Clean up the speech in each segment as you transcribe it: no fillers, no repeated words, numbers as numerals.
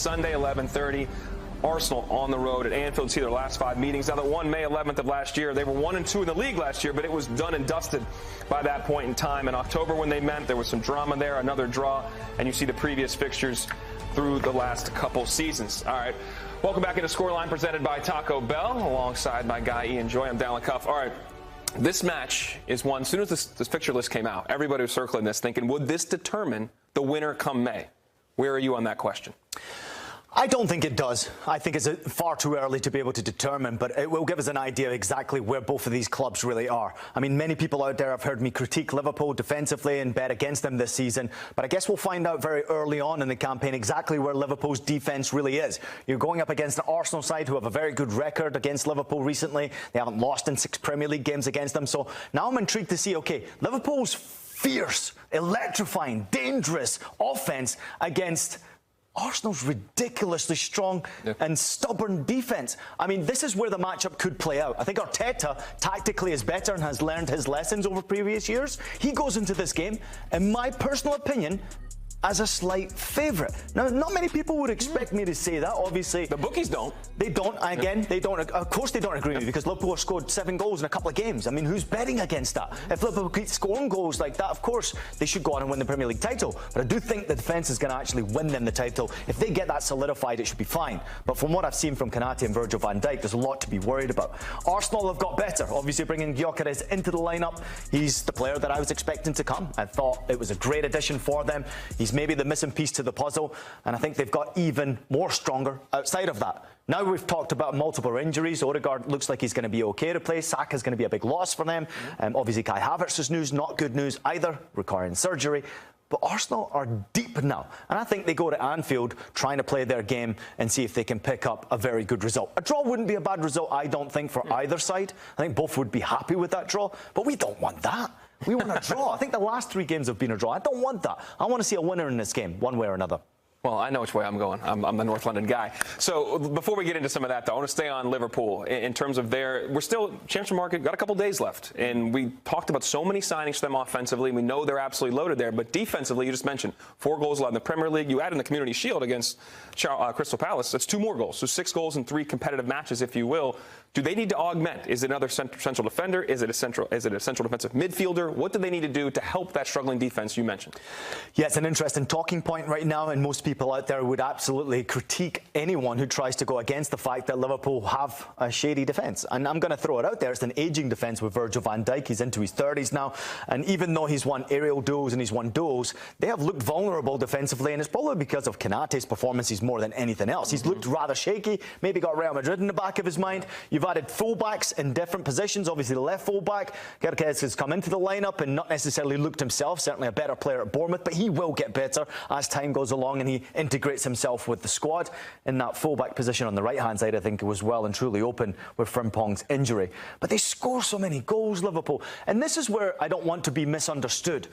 Sunday, 11:30. Arsenal on the road at Anfield. See their last 5 meetings. Now, that won May 11th of last year. They were 1-2 in the league last year, but it was done and dusted by that point in time. In October, when they met, there was some drama there, another draw, and you see the previous fixtures through the last couple seasons. All right, welcome back into Scoreline, presented by Taco Bell, alongside my guy Ian Joy. I'm Dallin Cuff. All right, this match is one. As soon as this fixture list came out, everybody was circling this, thinking, would this determine the winner come May? Where are you on that question? I don't think it does. I think it's far too early to be able to determine, but it will give us an idea of exactly where both of these clubs really are. I mean, many people out there have heard me critique Liverpool defensively and bet against them this season, but I guess we'll find out very early on in the campaign exactly where Liverpool's defence really is. You're going up against an Arsenal side who have a very good record against Liverpool recently. They haven't lost in 6 Premier League games against them, so now I'm intrigued to see, okay, Liverpool's fierce, electrifying, dangerous offence against Arsenal's ridiculously strong and stubborn defence. I mean, this is where the matchup could play out. I think Arteta tactically is better and has learned his lessons over previous years. He goes into this game, in my personal opinion, as a slight favourite. Now, not many people would expect me to say that, obviously. The bookies don't. They don't. Again, they don't. Of course they don't agree with me, because Liverpool have scored 7 goals in a couple of games. I mean, who's betting against that? If Liverpool keep scoring goals like that, of course, they should go on and win the Premier League title. But I do think the defence is going to actually win them the title. If they get that solidified, it should be fine. But from what I've seen from Konate and Virgil van Dijk, there's a lot to be worried about. Arsenal have got better. Obviously, bringing Gyökeres into the lineup, he's the player that I was expecting to come. I thought it was a great addition for them. He's maybe the missing piece to the puzzle, and I think they've got even more stronger outside of that. Now we've talked about multiple injuries. Odegaard looks like he's going to be okay to play. Saka's going to be a big loss for them. Obviously Kai Havertz's news, not good news either, requiring surgery. But Arsenal are deep now, and I think they go to Anfield trying to play their game and see if they can pick up a very good result. A draw wouldn't be a bad result, I don't think, for either side. I think both would be happy with that draw, but we don't want that. We want a draw. I think the last 3 games have been a draw. I don't want that. I want to see a winner in this game, one way or another. Well, I know which way I'm going. I'm the North London guy. So before we get into some of that, though, I want to stay on Liverpool in terms of we're still, transfer market, got a couple days left. And we talked about so many signings for them offensively. We know they're absolutely loaded there. But defensively, you just mentioned 4 goals allowed in the Premier League. You add in the Community Shield against Crystal Palace. That's 2 more goals. So 6 goals in 3 competitive matches, if you will. Do they need to augment? Is it another central defender? Is it a central defensive midfielder? What do they need to do to help that struggling defense you mentioned? Yeah, it's an interesting talking point right now, and most people out there would absolutely critique anyone who tries to go against the fact that Liverpool have a shady defence. And I'm going to throw it out there. It's an ageing defence with Virgil van Dijk. He's into his 30s now. And even though he's won aerial duels and he's won duels, they have looked vulnerable defensively. And it's probably because of Konate's performances more than anything else. He's looked rather shaky, maybe got Real Madrid in the back of his mind. You've added fullbacks in different positions. Obviously, the left fullback, Gyökeres, has come into the lineup and not necessarily looked himself. Certainly a better player at Bournemouth, but he will get better as time goes along and he integrates himself with the squad. In that fullback position on the right-hand side, I think it was well and truly open with Frimpong's injury. But they score so many goals, Liverpool. And this is where I don't want to be misunderstood.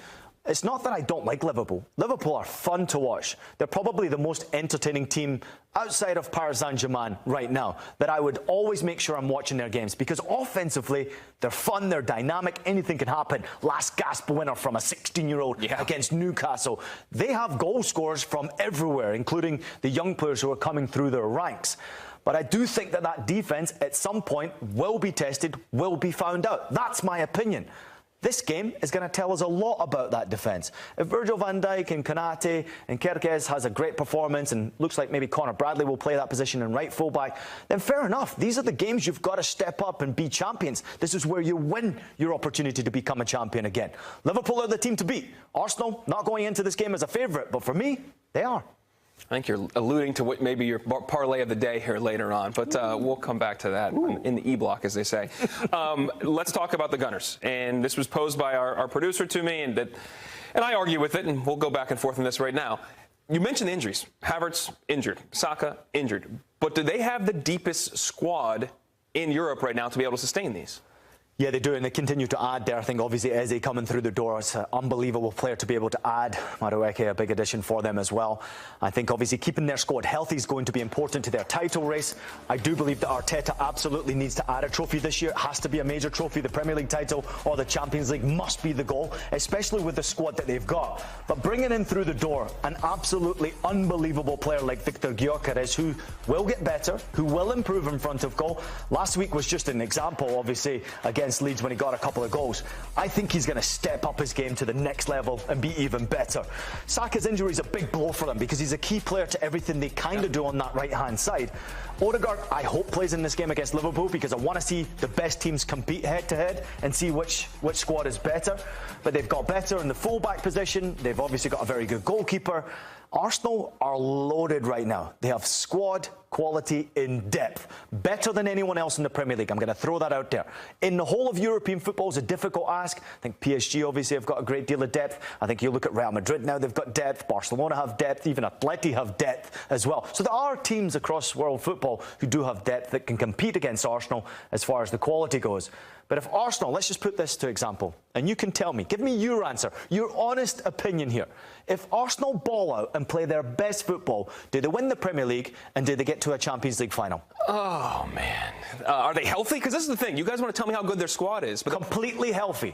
It's not that I don't like Liverpool. Liverpool are fun to watch. They're probably the most entertaining team outside of Paris Saint-Germain right now, that I would always make sure I'm watching their games, because offensively, they're fun, they're dynamic, anything can happen. Last gasp winner from a 16-year-old against Newcastle. They have goal scorers from everywhere, including the young players who are coming through their ranks. But I do think that that defence at some point will be tested, will be found out. That's my opinion. This game is going to tell us a lot about that defence. If Virgil van Dijk and Konate and Gyökeres has a great performance and looks like maybe Conor Bradley will play that position in right fullback, then fair enough. These are the games you've got to step up and be champions. This is where you win your opportunity to become a champion again. Liverpool are the team to beat. Arsenal not going into this game as a favourite, but for me, they are. I think you're alluding to what maybe your parlay of the day here later on, but we'll come back to that in the E-block, as they say. Let's talk about the Gunners. And this was posed by our producer to me, and I argue with it, and we'll go back and forth on this right now. You mentioned the injuries. Havertz injured, Saka injured. But do they have the deepest squad in Europe right now to be able to sustain these? Yeah, they do, and they continue to add there. I think obviously Eze coming through the door, it's an unbelievable player to be able to add. Madueke, a big addition for them as well. I think obviously keeping their squad healthy is going to be important to their title race. I do believe that Arteta absolutely needs to add a trophy this year. It has to be a major trophy. The Premier League title or the Champions League must be the goal, especially with the squad that they've got. But bringing in through the door an absolutely unbelievable player like Victor Gyökeres, who will get better, who will improve in front of goal. Last week was just an example, obviously, against Leeds when he got a couple of goals. I think he's going to step up his game to the next level and be even better. Saka's injury is a big blow for them because he's a key player to everything they kind of do on that right-hand side. Odegaard, I hope, plays in this game against Liverpool because I want to see the best teams compete head-to-head and see which squad is better. But they've got better in the full-back position. They've obviously got a very good goalkeeper. Arsenal are loaded right now. They have squad quality in depth. Better than anyone else in the Premier League. I'm going to throw that out there. In the whole of European football is a difficult ask. I think PSG obviously have got a great deal of depth. I think you look at Real Madrid now, they've got depth. Barcelona have depth. Even Atleti have depth as well. So there are teams across world football who do have depth that can compete against Arsenal as far as the quality goes. But if Arsenal, let's just put this to example, and you can tell me, give me your answer, your honest opinion here. If Arsenal ball out and play their best football, do they win the Premier League and do they get to a Champions League final? Oh, man. Are they healthy? Because this is the thing. You guys want to tell me how good their squad is. But completely healthy.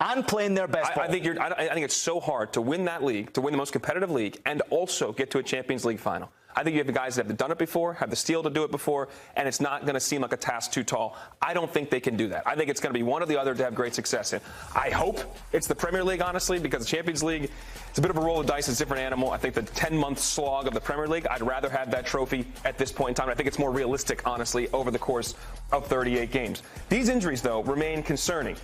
And playing their best ball. I think it's so hard to win that league, to win the most competitive league, and also get to a Champions League final. I think you have the guys that have done it before, have the steel to do it before, and it's not going to seem like a task too tall. I don't think they can do that. I think it's going to be one or the other to have great success in. I hope it's the Premier League, honestly, because the Champions League, it's a bit of a roll of dice. It's a different animal. I think the 10-month slog of the Premier League, I'd rather have that trophy at this point in time. I think it's more realistic, honestly, over the course of 38 games. These injuries, though, remain concerning.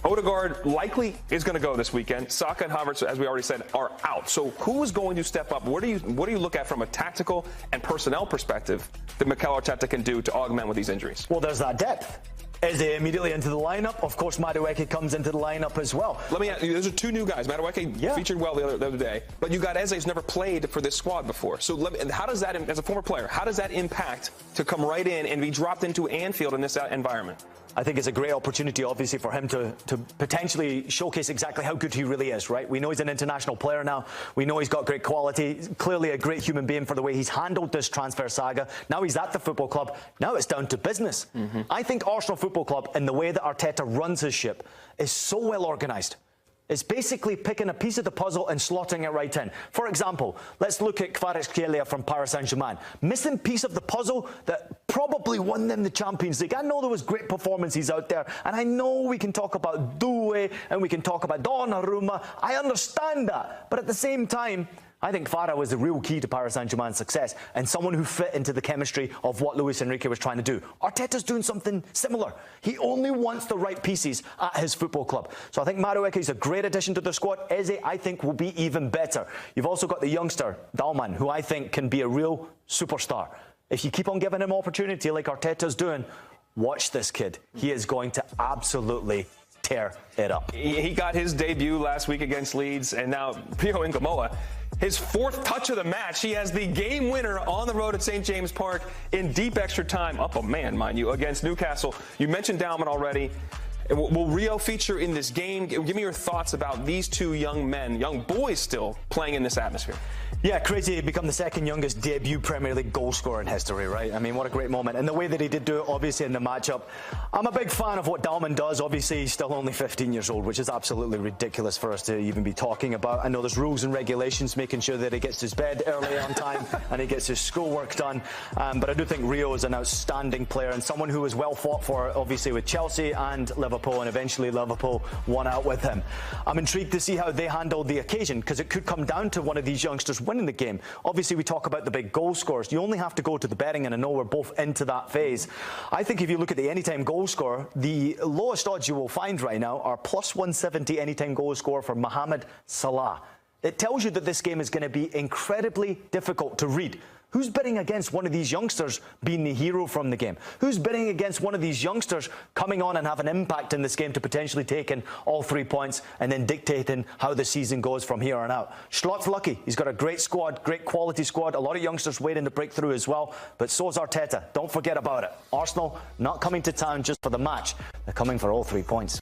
Odegaard likely is going to go this weekend. Saka and Havertz, as we already said, are out. So who is going to step up? What do you look at from a tactical and personnel perspective that Mikel Arteta can do to augment with these injuries? Well, there's that depth. Eze immediately into the lineup. Of course, Madueke comes into the lineup as well. Let me ask you, those are two new guys. Madueke featured well the other day, but you got Eze who's never played for this squad before. So how does that, as a former player, how does that impact to come right in and be dropped into Anfield in this environment? I think it's a great opportunity, obviously, for him to potentially showcase exactly how good he really is, right? We know he's an international player now. We know he's got great quality. He's clearly a great human being for the way he's handled this transfer saga. Now he's at the football club. Now it's down to business. I think Arsenal Football Club, in the way that Arteta runs his ship, is so well organised. It's basically picking a piece of the puzzle and slotting it right in. For example, let's look at Kvaratskhelia from Paris Saint-Germain. Missing piece of the puzzle that probably won them the Champions League. I know there was great performances out there, and I know we can talk about Doué and we can talk about Donnarumma. I understand that. But at the same time, I think Farah was the real key to Paris Saint-Germain's success and someone who fit into the chemistry of what Luis Enrique was trying to do. Arteta's doing something similar. He only wants the right pieces at his football club. So I think Madueke is a great addition to the squad. Eze, I think, will be even better. You've also got the youngster, Dalman, who I think can be a real superstar. If you keep on giving him opportunity like Arteta's doing, watch this kid. He is going to absolutely tear it up. He got his debut last week against Leeds, and now Pio Ingamoa, his fourth touch of the match. He has the game winner on the road at St. James Park in deep extra time, up a man, mind you, against Newcastle. You mentioned Dalman already. Will Rio feature in this game? Give me your thoughts about these two young men, young boys still, playing in this atmosphere. Yeah, crazy to become the second youngest debut Premier League goal scorer in history, right? I mean, what a great moment. And the way that he did do it, obviously, in the matchup. I'm a big fan of what Dalman does. Obviously, he's still only 15 years old, which is absolutely ridiculous for us to even be talking about. I know there's rules and regulations making sure that he gets to his bed early on time and he gets his schoolwork done. But I do think Rio is an outstanding player and someone who was well fought for, obviously, with Chelsea and Liverpool, and eventually Liverpool won out with him. I'm intrigued to see how they handled the occasion, because it could come down to one of these youngsters winning the game. Obviously, we talk about the big goal scorers. You only have to go to the betting, and I know we're both into that phase. I think if you look at the anytime goal scorer, the lowest odds you will find right now are plus 170 anytime goal scorer for Mohamed Salah. It tells you that this game is going to be incredibly difficult to read. Who's bidding against one of these youngsters being the hero from the game? Who's bidding against one of these youngsters coming on and have an impact in this game to potentially take in all 3 points and then dictating how the season goes from here on out? Schlott's lucky. He's got a great squad, great quality squad. A lot of youngsters waiting to break through as well. But so's Arteta. Don't forget about it. Arsenal not coming to town just for the match. They're coming for all 3 points.